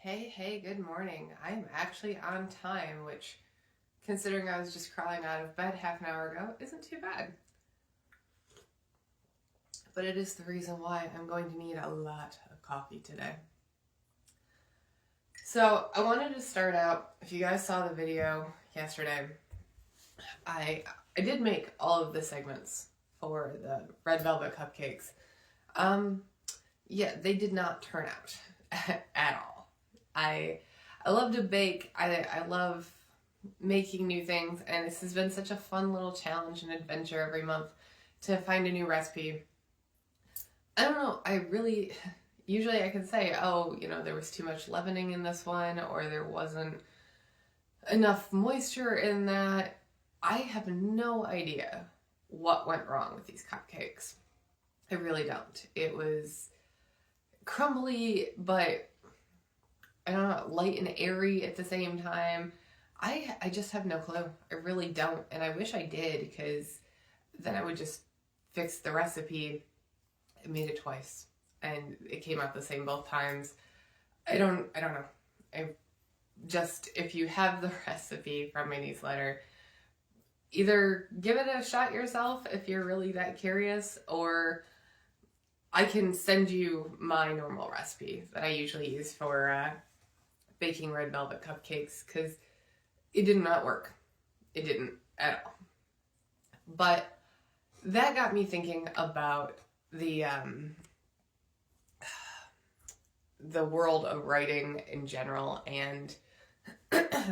Hey, good morning. I'm actually on time, which, considering I was just crawling out of bed half an hour ago, isn't too bad. But it is the reason why I'm going to need a lot of coffee today. So, I wanted to start out, if you guys saw the video yesterday, I did make all of the segments for the red velvet cupcakes. Yeah, they did not turn out at all. I love to bake. I love making new things, and this has been such a fun little challenge and adventure every month to find a new recipe. I don't know, usually I can say, oh, there was too much leavening in this one, or there wasn't enough moisture in that. I have no idea what went wrong with these cupcakes. I really don't. It was crumbly, but I don't know, light and airy at the same time. I just have no clue. I really don't. And I wish I did, because then I would just fix the recipe. I made it twice and it came out the same both times. I don't know. If you have the recipe from my newsletter, either give it a shot yourself if you're really that curious, or I can send you my normal recipe that I usually use for baking red velvet cupcakes, because it did not work. It didn't at all. But that got me thinking about the world of writing in general, and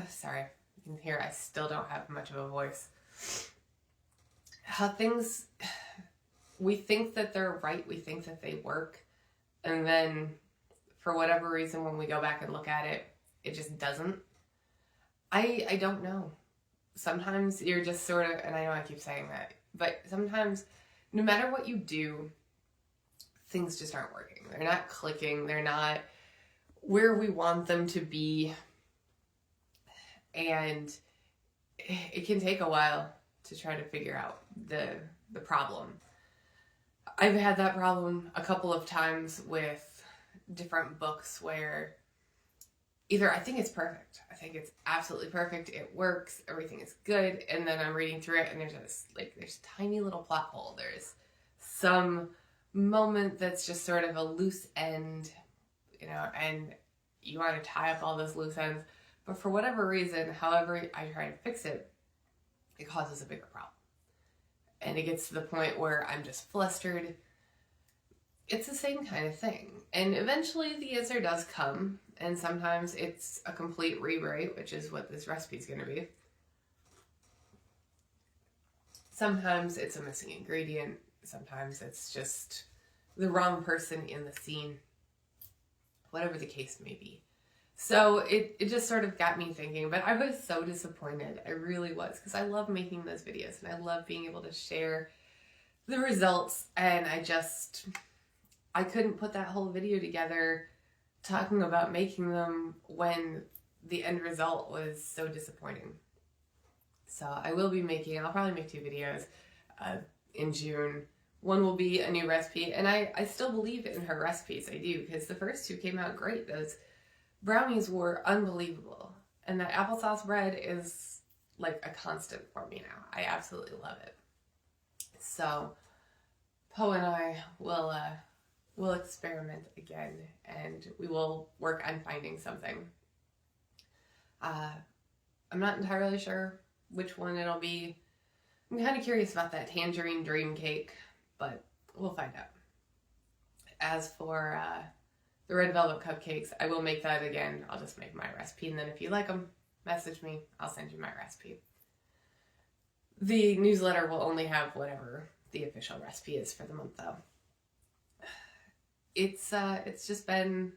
sorry, you can hear I still don't have much of a voice. How things, we think that they're right, we think that they work, and then for whatever reason when we go back and look at it, it just doesn't. I don't know. Sometimes you're just sort of, and I know I keep saying that, but sometimes no matter what you do, things just aren't working. They're not clicking. They're not where we want them to be. And it can take a while to try to figure out the problem. I've had that problem a couple of times with different books where either I think it's perfect, I think it's absolutely perfect, it works, everything is good, and then I'm reading through it and there's there's a tiny little plot hole. There's some moment that's just sort of a loose end, and you want to tie up all those loose ends, but for whatever reason, however I try to fix it, it causes a bigger problem. And it gets to the point where I'm just flustered. It's the same kind of thing. And eventually the answer does come, and sometimes it's a complete rewrite, which is what this recipe is going to be. Sometimes it's a missing ingredient. Sometimes it's just the wrong person in the scene. Whatever the case may be. So it just sort of got me thinking, but I was so disappointed. I really was, because I love making those videos and I love being able to share the results, and I couldn't put that whole video together talking about making them when the end result was so disappointing. So I'll probably make 2 videos in June. One will be a new recipe, and I still believe in her recipes. I do, because the first 2 came out great. Those brownies were unbelievable, and the applesauce bread is like a constant for me now. I absolutely love it. So Poe and I will experiment again, and we will work on finding something. I'm not entirely sure which one it'll be. I'm kind of curious about that tangerine dream cake, but we'll find out. As for the red velvet cupcakes, I will make that again. I'll just make my recipe, and then if you like them, message me. I'll send you my recipe. The newsletter will only have whatever the official recipe is for the month, though. It's just been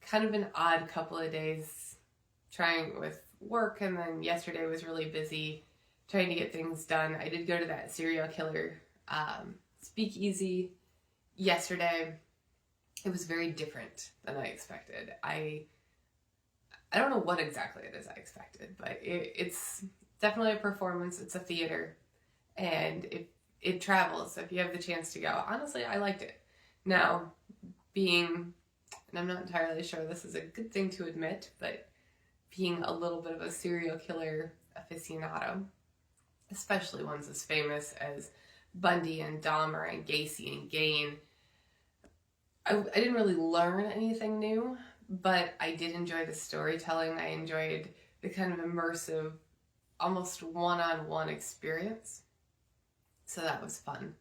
kind of an odd couple of days trying with work, and then yesterday was really busy trying to get things done. I did go to that serial killer speakeasy yesterday. It was very different than I expected. I don't know what exactly it is I expected, but it's definitely a performance. It's a theater, and it travels. So if you have the chance to go, honestly, I liked it. Now, being and I'm not entirely sure this is a good thing to admit, but being a little bit of a serial killer aficionado, especially ones as famous as Bundy and Dahmer and Gacy and Gain, I didn't really learn anything new, but I did enjoy the storytelling. I enjoyed the kind of immersive, almost one-on-one experience. So that was fun.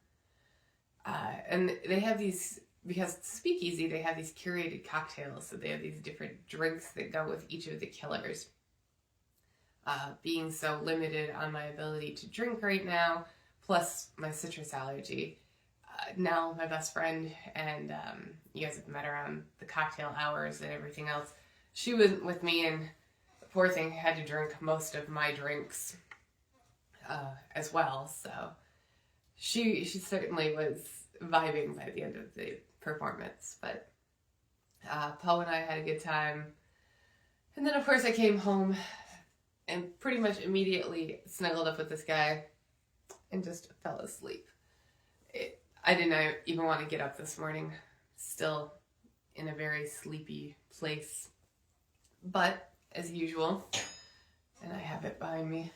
And they have these, because it's Speakeasy, they have these curated cocktails. So they have these different drinks that go with each of the killers. Being so limited on my ability to drink right now, plus my citrus allergy, Nell, my best friend, and you guys have met her on the cocktail hours and everything else. She was with me, and the poor thing had to drink most of my drinks as well. So she certainly was vibing by the end of the performance. But Paul and I had a good time. And then, of course, I came home and pretty much immediately snuggled up with this guy and just fell asleep. I didn't even want to get up this morning, still in a very sleepy place. But, as usual, and I have it behind me,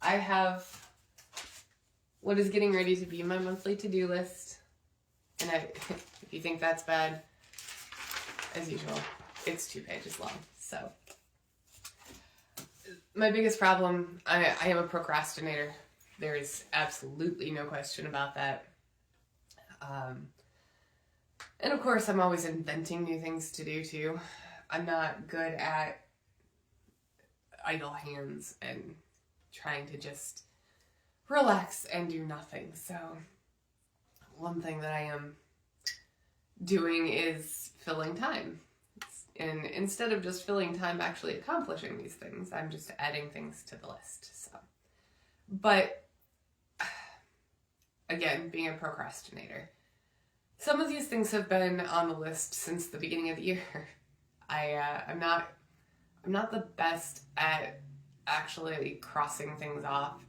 I have what is getting ready to be my monthly to-do list. And if you think that's bad, as usual, it's 2 pages long. So, my biggest problem, I am a procrastinator. There is absolutely no question about that. And of course, I'm always inventing new things to do too. I'm not good at idle hands and trying to just relax and do nothing. So one thing that I am doing is filling time. And instead of just filling time actually accomplishing these things, I'm just adding things to the list. So, but again, being a procrastinator, some of these things have been on the list since the beginning of the year. I'm not the best at actually crossing things off.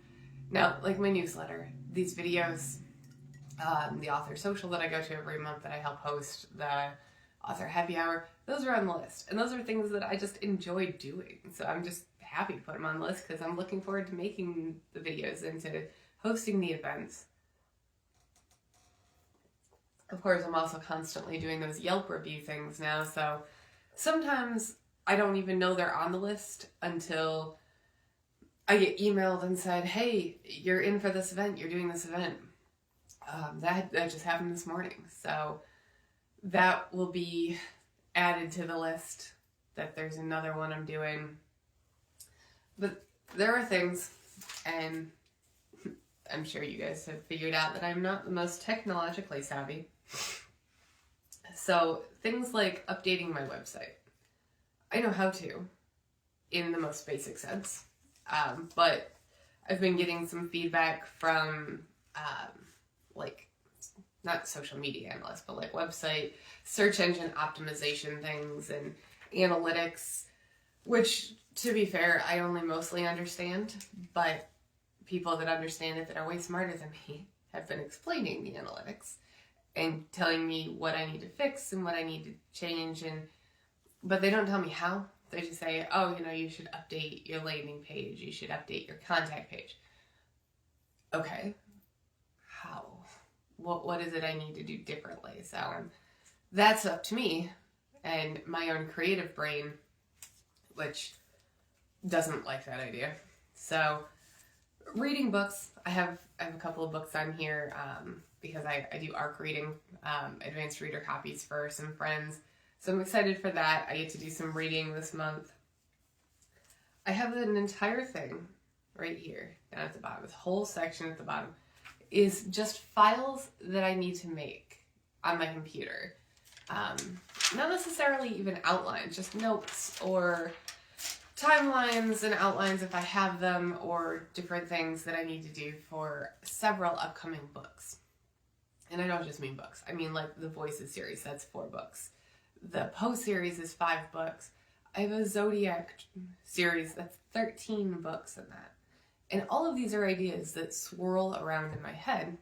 Now, like my newsletter, these videos, the author social that I go to every month that I help host, the author happy hour, those are on the list. And those are things that I just enjoy doing. So I'm just happy to put them on the list because I'm looking forward to making the videos and to hosting the events. Of course, I'm also constantly doing those Yelp review things now, so sometimes I don't even know they're on the list until I get emailed and said, hey, you're in for this event, you're doing this event. That just happened this morning, so that will be added to the list, that there's another one I'm doing. But there are things, and I'm sure you guys have figured out that I'm not the most technologically savvy. So things like updating my website, I know how to, in the most basic sense. But I've been getting some feedback from, not social media analysts, but like website, search engine optimization things and analytics, which, to be fair, I only mostly understand, but people that understand it that are way smarter than me have been explaining the analytics and telling me what I need to fix and what I need to change, but they don't tell me how. They just say, oh, you should update your landing page, you should update your contact page. Okay, how? What is it I need to do differently? So that's up to me and my own creative brain, which doesn't like that idea. So reading books, I have a couple of books on here because I do ARC reading, advanced reader copies for some friends. So I'm excited for that. I get to do some reading this month. I have an entire thing right here down at the bottom. This whole section at the bottom is just files that I need to make on my computer. Not necessarily even outlines, just notes or timelines and outlines if I have them, or different things that I need to do for several upcoming books. And I don't just mean books. I mean like the Voices series, that's 4 books. The Poe series is 5 books. I have a Zodiac series that's 13 books in that. And all of these are ideas that swirl around in my head.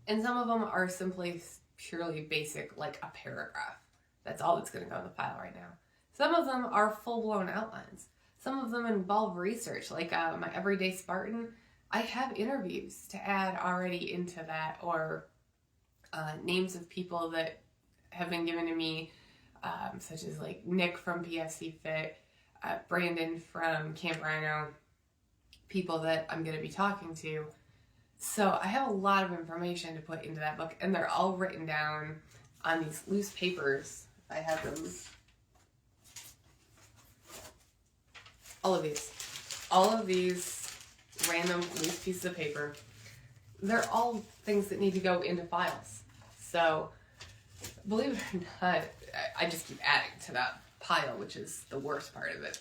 And some of them are simply purely basic, like a paragraph. That's all that's going to go in the file right now. Some of them are full-blown outlines. Some of them involve research, like my Everyday Spartan. I have interviews to add already into that, or names of people that have been given to me, such as like Nick from PFC Fit, Brandon from Camp Rhino, people that I'm going to be talking to. So I have a lot of information to put into that book, and they're all written down on these loose papers. I have them. All of these random loose pieces of paper, they're all things that need to go into files. So, believe it or not, I just keep adding to that pile, which is the worst part of it.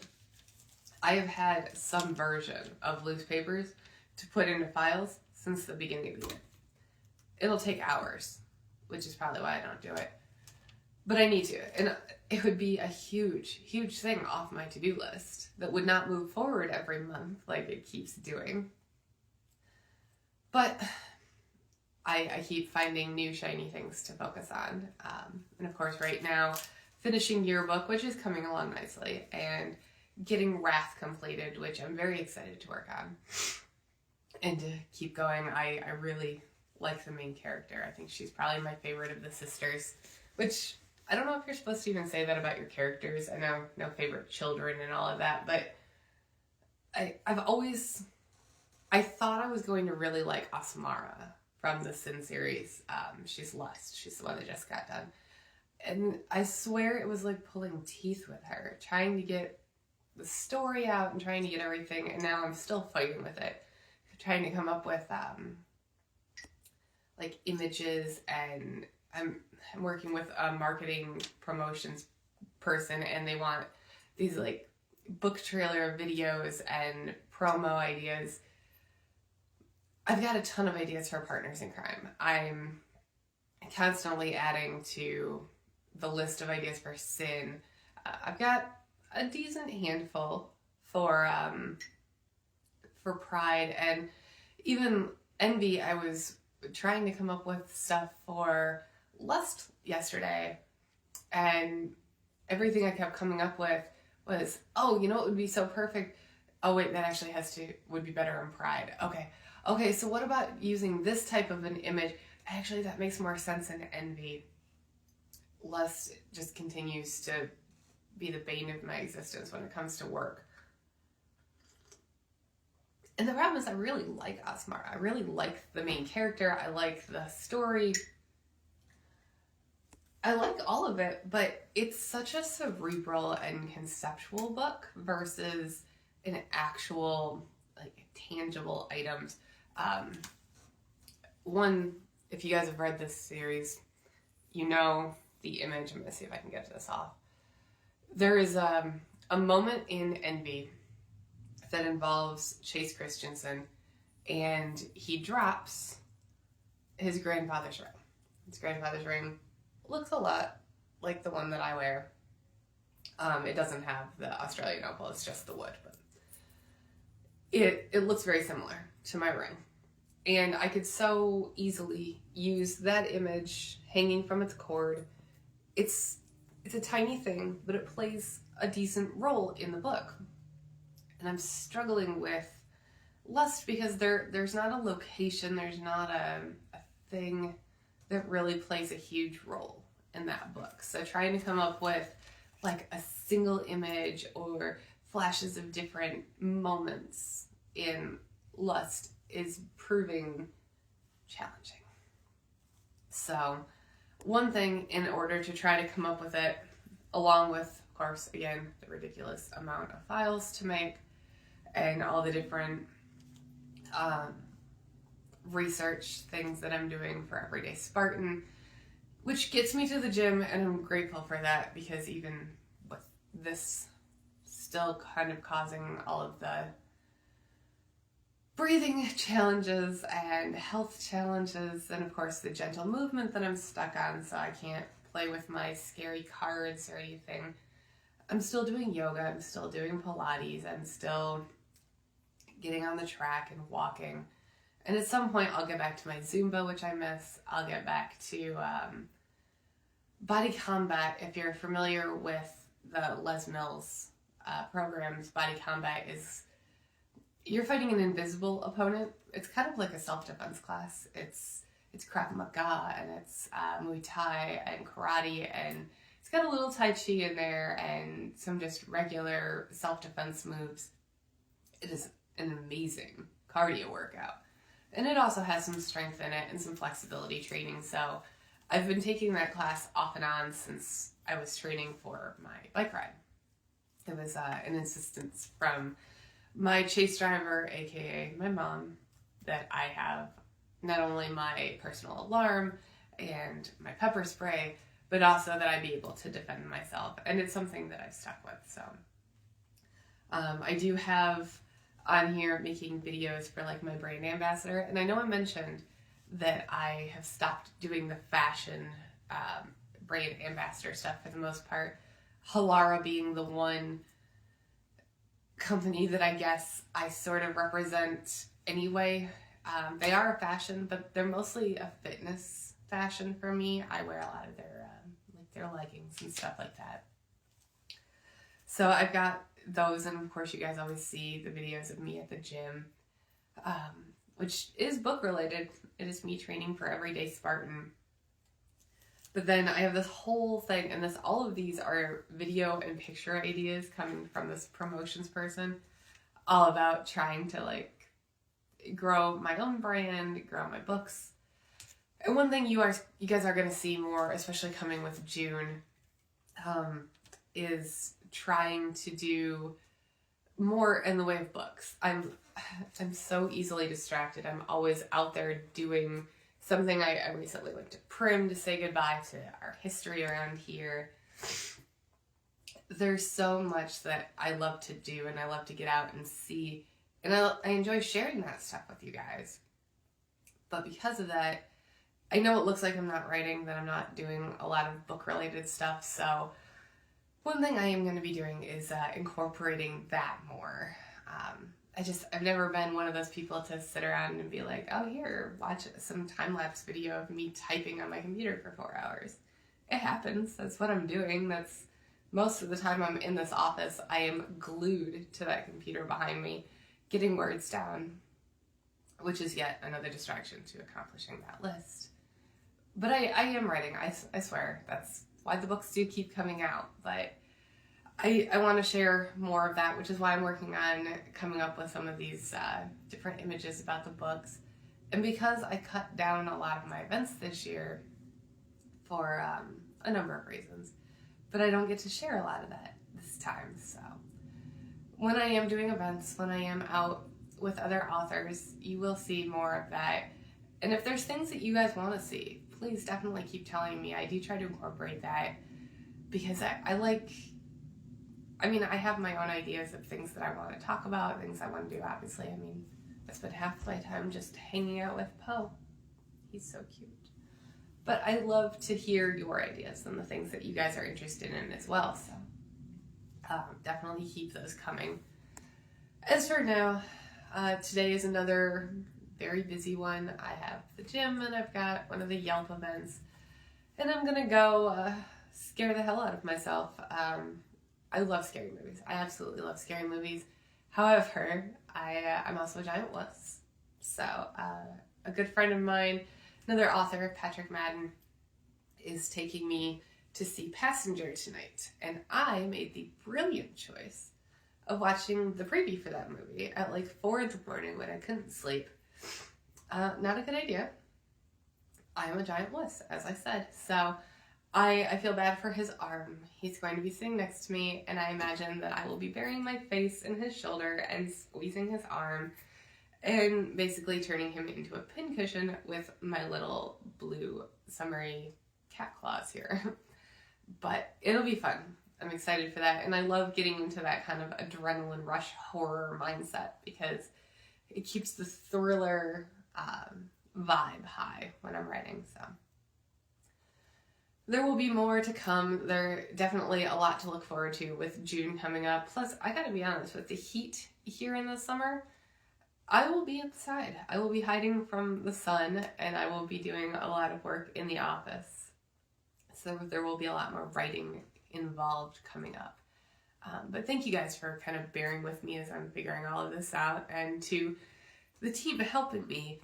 I have had some version of loose papers to put into files since the beginning of the year. It'll take hours, which is probably why I don't do it. But I need to, and it would be a huge, huge thing off my to-do list that would not move forward every month like it keeps doing. But I keep finding new shiny things to focus on. And of course, right now, finishing yearbook, which is coming along nicely, and getting Wrath completed, which I'm very excited to work on. And to keep going, I really like the main character. I think she's probably my favorite of the sisters, which I don't know if you're supposed to even say that about your characters. I know no favorite children and all of that, but I thought I was going to really like Asmara from the Sin series. She's Lust. She's the one that just got done. And I swear it was like pulling teeth with her, trying to get the story out and trying to get everything, and now I'm still fighting with it, trying to come up with like images, and I'm working with a marketing promotions person, and they want these like book trailer videos and promo ideas. I've got a ton of ideas for Partners in Crime. I'm constantly adding to the list of ideas for Sin. I've got a decent handful for Pride, and even Envy. I was trying to come up with stuff for Lust yesterday, and everything I kept coming up with was, oh, you know what would be so perfect? Oh wait, that actually would be better in Pride. Okay, so what about using this type of an image? Actually, that makes more sense in Envy. Lust just continues to be the bane of my existence when it comes to work. And the problem is I really like Asmara. I really like the main character. I like the story. I like all of it, but it's such a cerebral and conceptual book versus an actual, like, tangible items. One, if you guys have read this series, you know the image. I'm going to see if I can get this off. There is a moment in Envy that involves Chase Christensen, and he drops his grandfather's ring. His grandfather's ring looks a lot like the one that I wear. It doesn't have the Australian opal, it's just the wood, but it looks very similar to my ring. And I could so easily use that image hanging from its cord. It's a tiny thing, but it plays a decent role in the book. And I'm struggling with Lust because there's not a location, there's not a thing that really plays a huge role in that book. So trying to come up with like a single image or flashes of different moments in Lust is proving challenging. So one thing, in order to try to come up with it, along with, of course, again, the ridiculous amount of files to make and all the different research things that I'm doing for Everyday Spartan, which gets me to the gym, and I'm grateful for that, because even with this still kind of causing all of the breathing challenges and health challenges, and of course the gentle movement that I'm stuck on, so I can't play with my scary cards or anything. I'm still doing yoga, I'm still doing Pilates, I'm still getting on the track and walking, And at some point, I'll get back to my Zumba, which I miss. I'll get back to body combat. If you're familiar with the Les Mills programs, body combat is you're fighting an invisible opponent. It's kind of like a self-defense class. It's Krav Maga, and it's Muay Thai and karate, and it's got a little Tai Chi in there and some just regular self-defense moves. It is an amazing cardio workout. And it also has some strength in it and some flexibility training. So I've been taking that class off and on since I was training for my bike ride. It was an insistence from my chase driver, aka my mom, that I have not only my personal alarm and my pepper spray, but also that I be able to defend myself. And it's something that I've stuck with. So I do have on here making videos for like my brand ambassador. And I know I mentioned that I have stopped doing the fashion brand ambassador stuff for the most part. Halara being the one company that I guess I sort of represent anyway. They are a fashion, but they're mostly a fitness fashion for me. I wear a lot of their leggings and stuff like that. So I've got those, and of course you guys always see the videos of me at the gym, which is book related. It is me training for Everyday Spartan. But then I have this whole thing, and all of these are video and picture ideas coming from this promotions person, all about trying to like grow my own brand, grow my books. And one thing you guys are going to see more, especially coming with June, is trying to do more in the way of books. I'm so easily distracted. I'm always out there doing something. I recently went to Prim to say goodbye to our history around here. There's so much that I love to do, and I love to get out and see, and I enjoy sharing that stuff with you guys. But because of that, I know it looks like I'm not writing, that I'm not doing a lot of book-related stuff, so one thing I am going to be doing is incorporating that more. I've never been one of those people to sit around and be like, oh, here, watch some time-lapse video of me typing on my computer for 4 hours. It happens. That's what I'm doing. That's most of the time I'm in this office. I am glued to that computer behind me, getting words down, which is yet another distraction to accomplishing that list. But I am writing. I swear. That's why the books do keep coming out. But I want to share more of that, which is why I'm working on coming up with some of these different images about the books. And because I cut down a lot of my events this year for a number of reasons, but I don't get to share a lot of that this time. So when I am doing events, when I am out with other authors, you will see more of that. And if there's things that you guys want to see, please definitely keep telling me. I do try to incorporate that because I have my own ideas of things that I want to talk about, things I want to do, obviously. I spend half my time just hanging out with Poe. He's so cute. But I love to hear your ideas and the things that you guys are interested in as well, so definitely keep those coming. As for now, today is another very busy one. I have the gym, and I've got one of the Yelp events, and I'm gonna go scare the hell out of myself. I love scary movies. I absolutely love scary movies. However, I'm also a giant wuss. So a good friend of mine, another author, Patrick Madden, is taking me to see Passenger tonight, and I made the brilliant choice of watching the preview for that movie at like 4 in the morning when I couldn't sleep. Not a good idea. I am a giant wuss, as I said. So I feel bad for his arm. He's going to be sitting next to me, and I imagine that I will be burying my face in his shoulder and squeezing his arm and basically turning him into a pincushion with my little blue summery cat claws here. But it'll be fun. I'm excited for that, and I love getting into that kind of adrenaline rush horror mindset because it keeps the thriller vibe high when I'm writing. So there will be more to come. There definitely a lot to look forward to with June coming up. Plus, I gotta be honest, with the heat here in the summer, I will be inside. I will be hiding from the sun, and I will be doing a lot of work in the office. So there will be a lot more writing involved coming up. But thank you guys for kind of bearing with me as I'm figuring all of this out, and to the team helping me.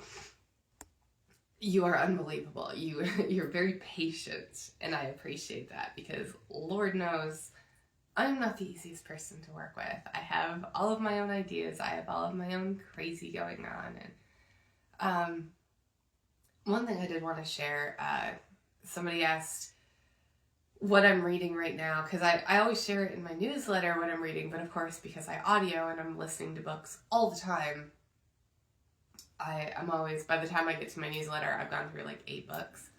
You are unbelievable. You're very patient, and I appreciate that, because Lord knows I'm not the easiest person to work with. I have all of my own ideas. I have all of my own crazy going on. And one thing I did want to share, somebody asked what I'm reading right now, because I always share it in my newsletter what I'm reading, but of course, because I audio and I'm listening to books all the time, I'm always, by the time I get to my newsletter, I've gone through like 8 books.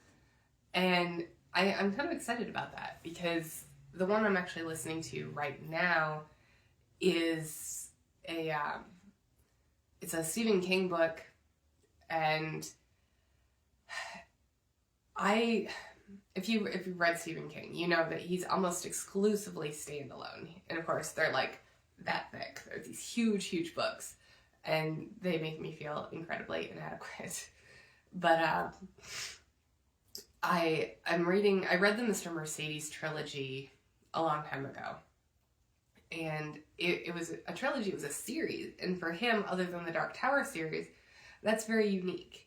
And I'm kind of excited about that, because the one I'm actually listening to right now is it's a Stephen King book, and if you've read Stephen King, you know that he's almost exclusively standalone. And of course, they're like that thick. They're these huge, huge books, and they make me feel incredibly inadequate. But I read the Mr. Mercedes trilogy a long time ago, and it was a trilogy. It was a series, and for him, other than the Dark Tower series, that's very unique.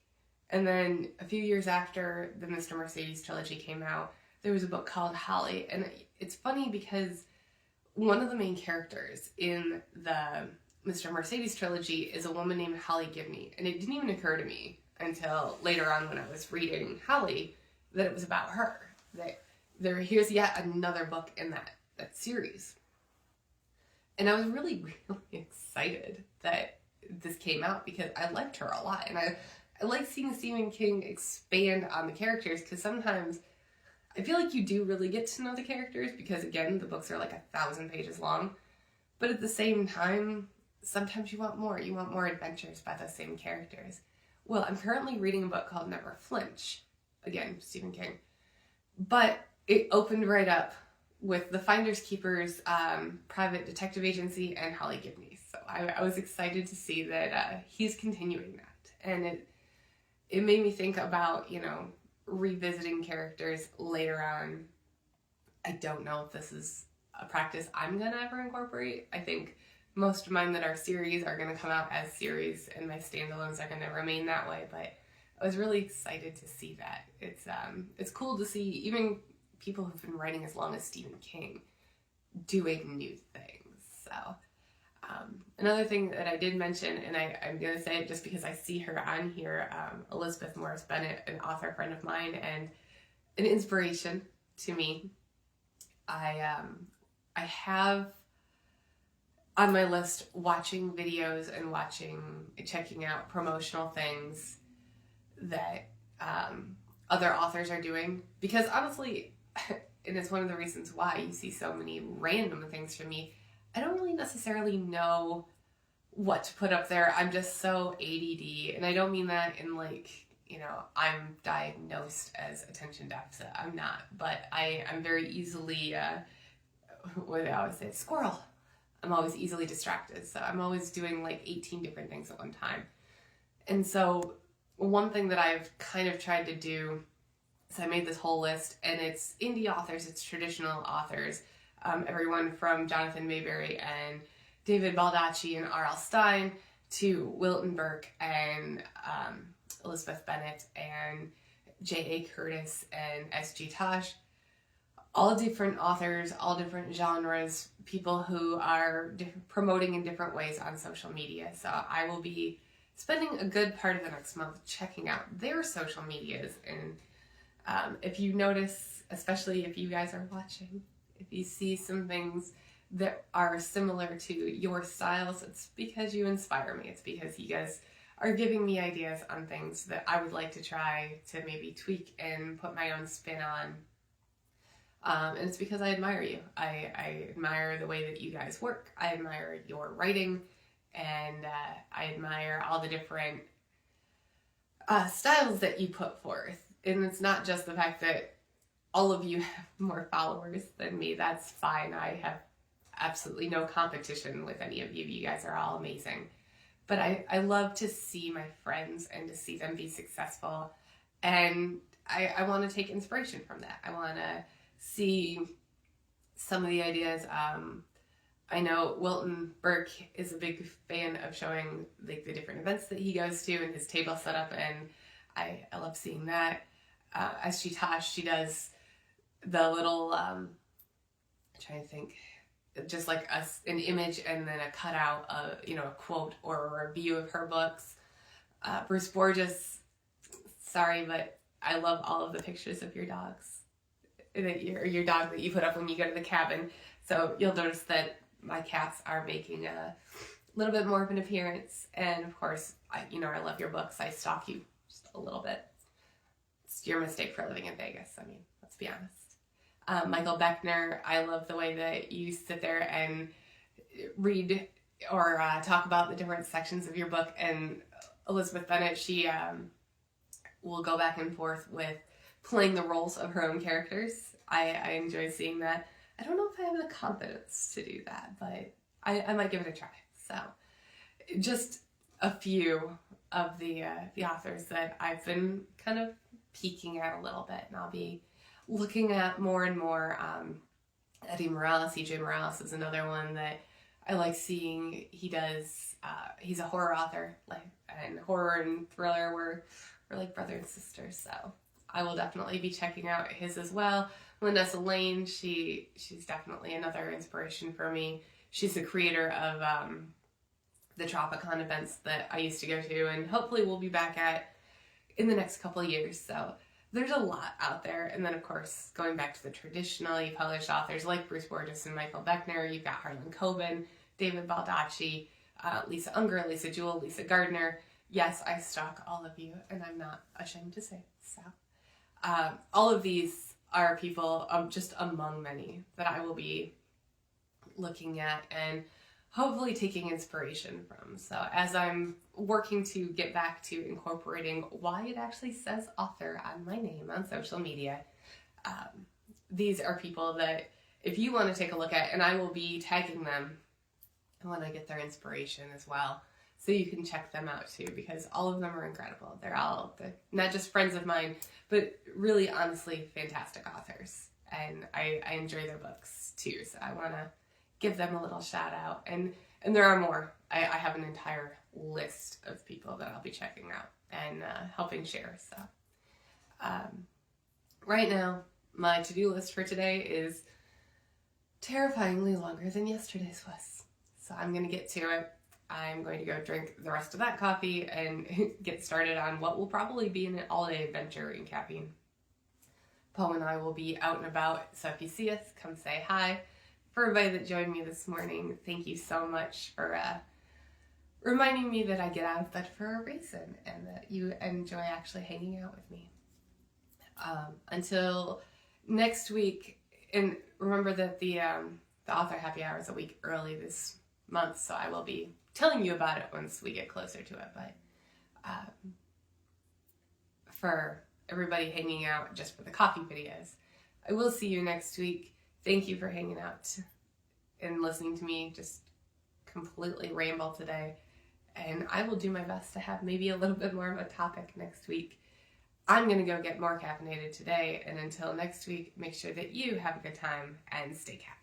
And then a few years after the Mr. Mercedes trilogy came out, there was a book called Holly, and it's funny because one of the main characters in the Mr. Mercedes trilogy is a woman named Holly Gibney, and it didn't even occur to me until later on when I was reading Holly that it was about her. Here's yet another book in that series. And I was really, really excited that this came out, because I liked her a lot. And I like seeing Stephen King expand on the characters, because sometimes I feel like you do really get to know the characters, because again, the books are like 1,000 pages long. But at the same time, sometimes you want more. You want more adventures by those same characters. Well, I'm currently reading a book called Never Flinch. Again, Stephen King. But it opened right up with the Finders Keepers private detective agency and Holly Gibney. So I was excited to see that he's continuing that. And it made me think about, revisiting characters later on. I don't know if this is a practice I'm going to ever incorporate. I think most of mine that are series are going to come out as series, and my standalones are going to remain that way. But I was really excited to see that. It's cool to see even people who've been writing as long as Stephen King doing new things. So another thing that I did mention, and I'm going to say it just because I see her on here, Elizabeth Morris Bennett, an author friend of mine and an inspiration to me. I have on my list watching videos and checking out promotional things that other authors are doing, because honestly, and it's one of the reasons why you see so many random things from me, I don't really necessarily know what to put up there. I'm just so ADD, and I don't mean that in I'm diagnosed as attention deficit. I'm not, but I'm very easily, what do I always say, squirrel. I'm always easily distracted, so I'm always doing 18 different things at one time. And so one thing that I've kind of tried to do, so I made this whole list, and it's indie authors, it's traditional authors, everyone from Jonathan Mayberry and David Baldacci and R.L. Stine to Wilton Burke and Elizabeth Bennett and J.A. Curtis and S.G. Tosh. All different authors, all different genres, people who are promoting in different ways on social media. So I will be spending a good part of the next month checking out their social medias. And if you notice, especially if you guys are watching, if you see some things that are similar to your styles, it's because you inspire me. It's because you guys are giving me ideas on things that I would like to try to maybe tweak and put my own spin on. And it's because I admire you. I admire the way that you guys work. I admire your writing, and I admire all the different styles that you put forth. And it's not just the fact that all of you have more followers than me. That's fine. I have absolutely no competition with any of you. You guys are all amazing. but I love to see my friends and to see them be successful. And I want to take inspiration from that. I want to see some of the ideas. I know Wilton Burke is a big fan of showing like the different events that he goes to and his table setup, and I love seeing that. As she does the little, I'm trying to think, just like an image and then a cutout of, a quote or a review of her books. Bruce Borges, sorry, but I love all of the pictures of your dogs, that your dog that you put up when you go to the cabin. So you'll notice that my cats are making a little bit more of an appearance. And of course, I love your books. I stalk you just a little bit. It's your mistake for living in Vegas. I mean, let's be honest. Michael Beckner, I love the way that you sit there and read or talk about the different sections of your book. And Elizabeth Bennet, she will go back and forth with playing the roles of her own characters. I enjoy seeing that. I don't know if I have the confidence to do that, but I might give it a try. So just a few of the authors that I've been kind of peeking at a little bit, and I'll be looking at more and more. Eddie Morales, EJ Morales is another one that I like seeing. He does, he's a horror author, and horror and thriller we're like brother and sister, so I will definitely be checking out his as well. Vanessa Lane, she's definitely another inspiration for me. She's the creator of the Tropicon events that I used to go to, and hopefully we'll be back at in the next couple of years. So there's a lot out there. And then, of course, going back to the traditionally published authors like Bruce Borges and Michael Beckner, you've got Harlan Coben, David Baldacci, Lisa Unger, Lisa Jewell, Lisa Gardner. Yes, I stalk all of you, and I'm not ashamed to say so. All of these are people just among many that I will be looking at and hopefully taking inspiration from. So as I'm working to get back to incorporating why it actually says author on my name on social media, these are people that if you want to take a look at, and I will be tagging them when I get their inspiration as well, so you can check them out too, because all of them are incredible. They're not just friends of mine, but really honestly fantastic authors, and I enjoy their books too, so I want to give them a little shout out. And there are more. I have an entire list of people that I'll be checking out and helping share. So right now, my to-do list for today is terrifyingly longer than yesterday's was. So I'm going to get to it. I'm going to go drink the rest of that coffee and get started on what will probably be an all-day adventure in caffeine. Paul and I will be out and about, so if you see us, come say hi. For everybody that joined me this morning, thank you so much for reminding me that I get out of bed for a reason and that you enjoy actually hanging out with me. Until next week, and remember that the author happy hour is a week early this month, so I will be telling you about it once we get closer to it. But for everybody hanging out just for the coffee videos, I will see you next week. Thank you for hanging out and listening to me just completely ramble today. And I will do my best to have maybe a little bit more of a topic next week. I'm going to go get more caffeinated today. And until next week, make sure that you have a good time and stay caffeinated.